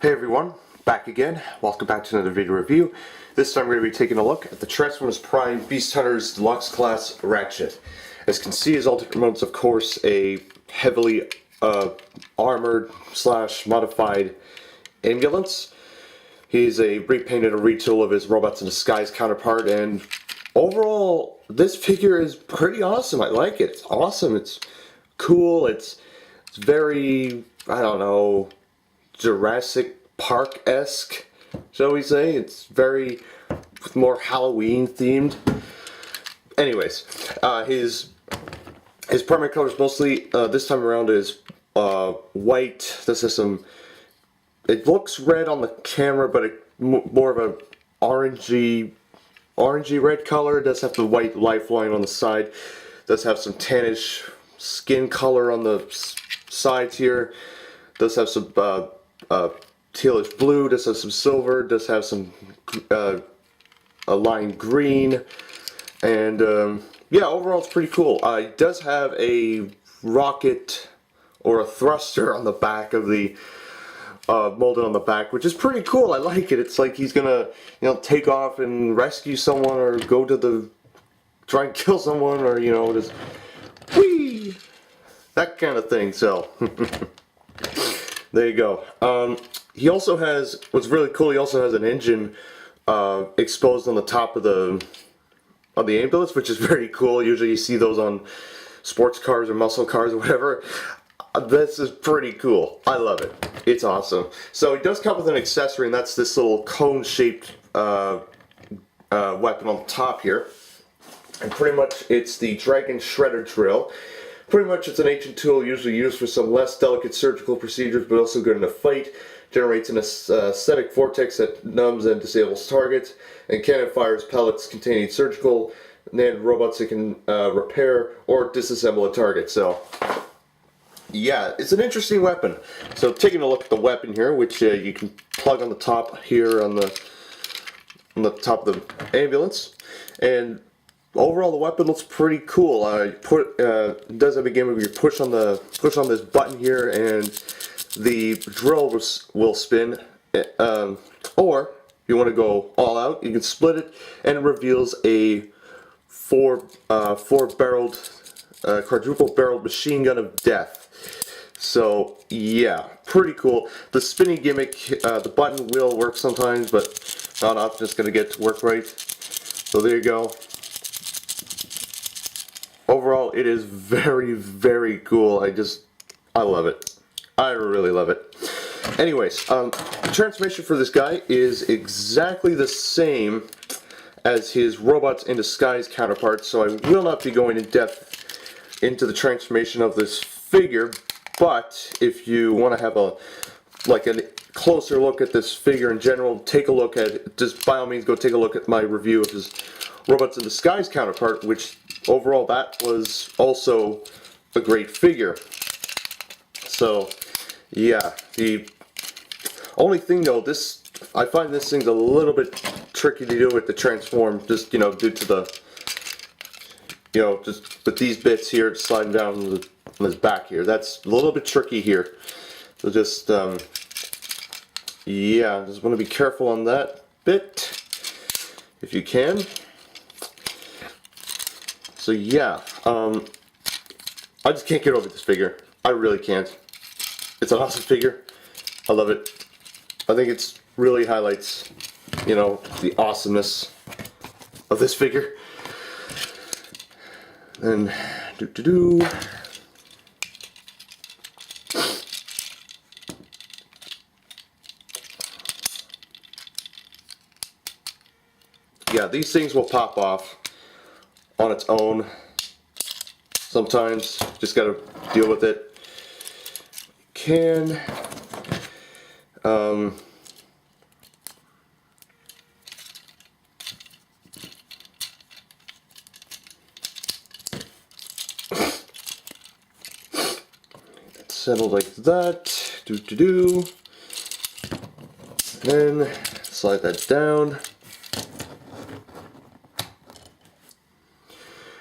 Hey everyone, back again. Welcome back to another video review. This time we're going to be taking a look at the Transformers Prime Beast Hunters Deluxe Class Ratchet. As you can see, his ultimate mode is of course a heavily armored / modified ambulance. He's a repainted retool of his Robots in Disguise counterpart, and overall this figure is pretty awesome. I like it. It's awesome. It's cool. It's very, I don't know, Jurassic Park-esque, shall we say. It's very more Halloween themed. Anyways, his primary colors mostly this time around is white. This is some, it looks red on the camera, but more of a orangey red color. It does have the white lifeline on the side. It does have some tannish skin color on the sides here. It does have some tealish blue, does have some silver, does have some a lime green, and yeah, overall it's pretty cool. It does have a rocket or a thruster on the back of the molded on the back, which is pretty cool. I like it. It's like he's gonna, take off and rescue someone, or go to try and kill someone, or just whee, that kind of thing. So there you go. He also has, what's really cool, he also has an engine exposed on the top of the ambulance, which is very cool. Usually you see those on sports cars or muscle cars or whatever. This is pretty cool. I love it. It's awesome. So it does come with an accessory, and that's this little cone-shaped weapon on the top here. And pretty much it's the Dragon Shredder Drill. Pretty much it's an ancient tool usually used for some less delicate surgical procedures, but also good in a fight. Generates an aesthetic vortex that numbs and disables targets, and cannon fires pellets containing surgical nanorobots that can repair or disassemble a target. So yeah, it's an interesting weapon. So taking a look at the weapon here, which you can plug on the top here on the top of the ambulance, and overall the weapon looks pretty cool. It does have a game where you push on this button here, and the drill will spin, or if you want to go all out, you can split it, and it reveals a four-barreled, quadruple-barreled machine gun of death. So yeah, pretty cool. The spinning gimmick, the button will work sometimes, but not often it's going to get to work right. So there you go. Overall, it is very, very cool. I love it. I really love it. Anyways, the transformation for this guy is exactly the same as his Robots in Disguise counterpart, so I will not be going in depth into the transformation of this figure, but if you want to have a closer look at this figure in general, take a look at it. Just by all means go take a look at my review of his Robots in Disguise counterpart, which overall that was also a great figure. So yeah, the only thing though, I find this thing's a little bit tricky to do with the transform, just due to the just with these bits here sliding down on his back here. That's a little bit tricky here. So just yeah, just want to be careful on that bit if you can. So yeah, I just can't get over this figure. I really can't. It's an awesome figure. I love it. I think it really highlights, the awesomeness of this figure. And yeah, these things will pop off on its own. Sometimes just gotta deal with it. Can settle like that. Then slide that down.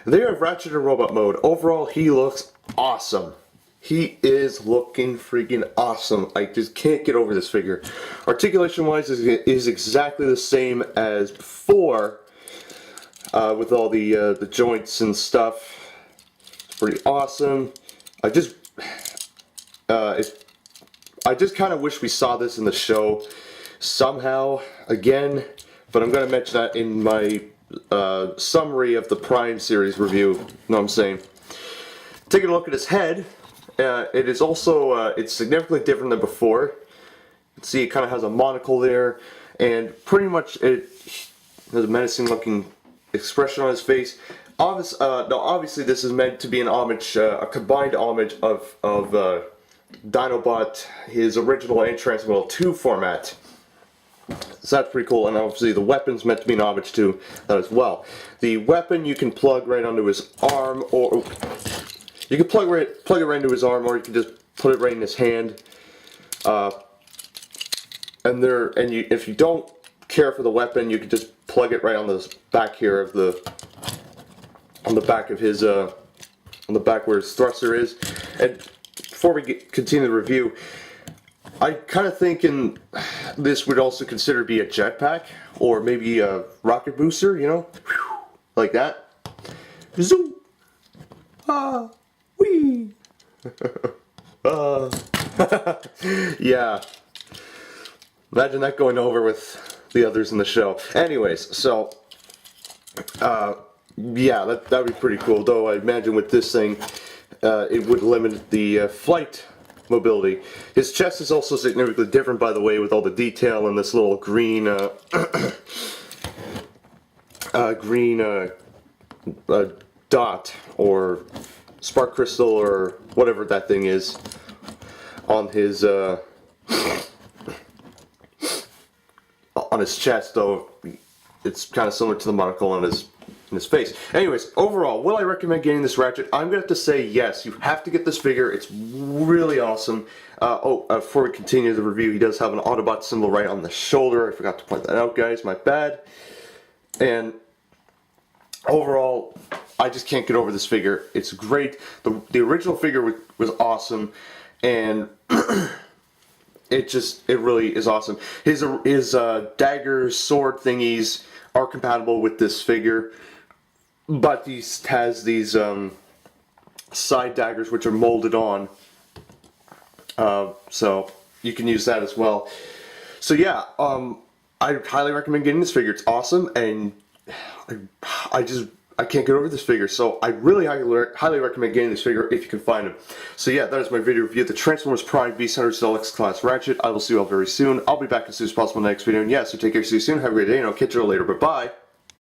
There you have Ratchet in robot mode. Overall, he looks awesome. He is looking freaking awesome. I just can't get over this figure. Articulation wise is exactly the same as before, with all the joints and stuff. It's pretty awesome. I just kind of wish we saw this in the show somehow again, but I'm going to mention that in my summary of the Prime series review. You know what I'm saying? Taking a look at his head, it is also it's significantly different than before. You can see it kind of has a monocle there, and pretty much it has a menacing looking expression on his face. Obviously this is meant to be an homage, a combined homage of Dinobot, his original and Transmetal 2 format. So that's pretty cool, and obviously the weapon's meant to be an homage to that as well. The weapon you can plug right onto his arm, or you can plug it right into his arm, or you can just put it right in his hand. If you don't care for the weapon, you can just plug it right on the back here of on the back of his on the back where his thruster is. And before we continue the review, I kind of thinking this would also consider be a jetpack, or maybe a rocket booster, you know, like that. Zoom. Ah, wee. Yeah. Imagine that going over with the others in the show. Anyways, so yeah, that would be pretty cool. Though I imagine with this thing, it would limit the flight mobility. His chest is also significantly different, by the way, with all the detail and this little green dot or spark crystal or whatever that thing is on his chest. Though it's kind of similar to the monocle on his face. Anyways, overall, will I recommend getting this Ratchet? I'm going to have to say yes. You have to get this figure. It's really awesome. Before we continue the review, he does have an Autobot symbol right on the shoulder. I forgot to point that out, guys. My bad. And overall, I just can't get over this figure. It's great. The original figure was awesome, and it really is awesome. His dagger sword thingies are compatible with this figure, but he has these side daggers which are molded on, so you can use that as well. So yeah, I highly recommend getting this figure. It's awesome, and I can't get over this figure, so I really highly recommend getting this figure if you can find him. So yeah, that is my video review of the Transformers Prime Beast Hunters Deluxe Class Ratchet. I will see you all very soon. I'll be back as soon as possible in the next video, and yeah, so take care, see you soon, have a great day, and I'll catch you all later, bye-bye.